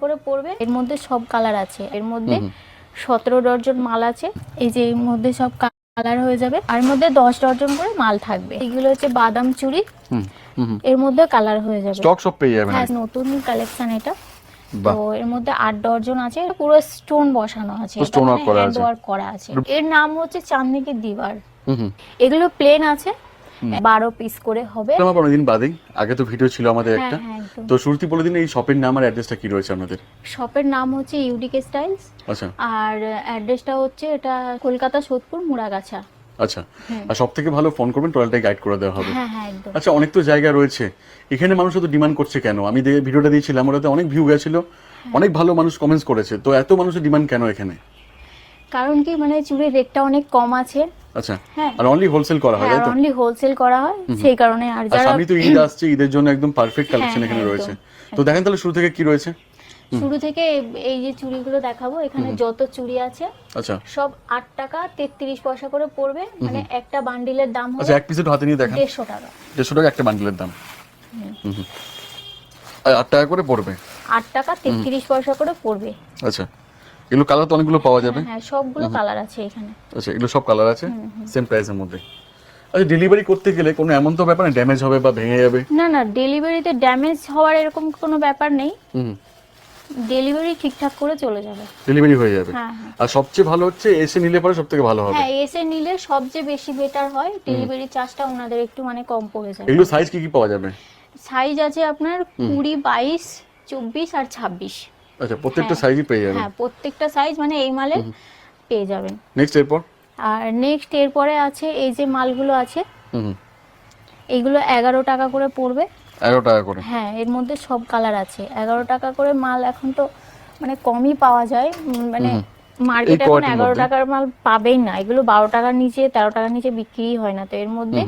করে পড়বে। এর মধ্যে সব কালার আছে, এর মধ্যে 17 ডজন মাল আছে। এই যে এর মধ্যে সব কালার হয়ে যাবে, আর এর মধ্যে 10 ডজন করে মাল থাকবে। এগুলো হচ্ছে বাদাম চুড়ি, এর মধ্যে কালার হয়ে যাবে, স্টক সব পেয়ে যাবেন। হ্যাঁ নতুন কালেকশন এটা। তো এর মধ্যে 8 ডজন আছে, পুরো স্টোন বসানো আছে, এটা মানে হ্যান্ড ওয়ার্ক করা আছে। এর নাম হচ্ছে চাঁদনি কি দিওয়ার। এগুলো প্লেন আছে, 12 পিস করে হবে। আমার অনেকদিন বাদেই, আগে তো ভিডিও ছিল আমাদের একটা, তো শুরুতেই বলে দিন এই শপের নাম আর অ্যাড্রেসটা কি রয়েছে আপনাদের? শপের নাম হচ্ছে ইউডিক স্টাইলস। আচ্ছা। আর অ্যাড্রেসটা হচ্ছে এটা কলকাতা সোদপুর মুড়াগাছা। আচ্ছা, আর সবথেকে ভালো ফোন করবেন, টোটালটাই গাইড করে দেওয়া হবে। হ্যাঁ হ্যাঁ একদম। আচ্ছা, অনেক তো জায়গা রয়েছে, এখানে মানুষ তো ডিমান্ড করছে কেন? আমি ভিডিওটা দিয়েছিলাম, ওটাতে অনেক ভিউ গেছিল, অনেক ভালো মানুষ কমেন্টস করেছে, তো এত মানুষের ডিমান্ড কেন এখানে? কারণ কি মানে চুড়ির রেটটা অনেক কম আছে। আচ্ছা, আর অনলি হোলসেল করা হয়, তাই তো? অনলি হোলসেল করা হয়, সেই কারণে। আর যারা সামনে তো ঈদ আসছে, ঈদের জন্য একদম পারফেক্ট কালেকশন এখানে রয়েছে। তো দেখেন তাহলে শুরু থেকে কি রয়েছে। শুরু থেকে এই যে চুড়িগুলো দেখাবো, এখানে যত চুড়ি আছে আচ্ছা সব 8 টাকা 33 পয়সা করে পড়বে। মানে একটা বান্ডিলের দাম হবে, আচ্ছা এক পিসের হাতে নিয়ে দেখান, 150 টাকা। 150 টাকা একটা বান্ডিলের দাম। আর 8 টাকা করে পড়বে, 8 টাকা 33 পয়সা করে পড়বে। আচ্ছা, এগুলো কালার তো অনেকগুলো পাওয়া যাবে। হ্যাঁ সবগুলো কালার আছে এখানে। আচ্ছা, এগুলো সব কালার আছে সেম প্রাইসের মধ্যে। আচ্ছা, ডেলিভারি করতে গেলে কোনো এমন তো ব্যাপার না ড্যামেজ হবে বা ভেঙে যাবে? না না, ডেলিভারিতে ড্যামেজ হওয়ার এরকম কোনো ব্যাপার নেই, ডেলিভারি ঠিকঠাক করে চলে যাবে, ডেলিভারি হয়ে যাবে। হ্যাঁ। আর সবচেয়ে ভালো হচ্ছে এসে নিলে পরে সবথেকে ভালো হবে। হ্যাঁ এসে নিলে সবচেয়ে বেশি বেটার হয়, ডেলিভারি চার্জটা ওনাদের একটু মানে কম পড়ে যায়। এগুলো সাইজ কি কি পাওয়া যাবে? সাইজ আছে আপনার 20, 22, 24 আর 26। আচ্ছা, প্রত্যেকটা সাইজই পেয়ে যাবেন। হ্যাঁ প্রত্যেকটা সাইজ মানে এই মালে পেয়ে যাবেন। নেক্সট এরপর? আর নেক্সট এরপরে আছে এই যে মালগুলো আছে, এইগুলো 11 টাকা করে পড়বে। 11 টাকা করে? হ্যাঁ এর মধ্যে সব কালার আছে, 11 টাকা করে মাল। এখন তো মানে কমই পাওয়া যায়, মানে মার্কেটে এখন 11 টাকার মাল পাবেই না, এগুলো 12 টাকার নিচে 13 টাকার নিচে বিক্রি হয় না। তো এর মধ্যে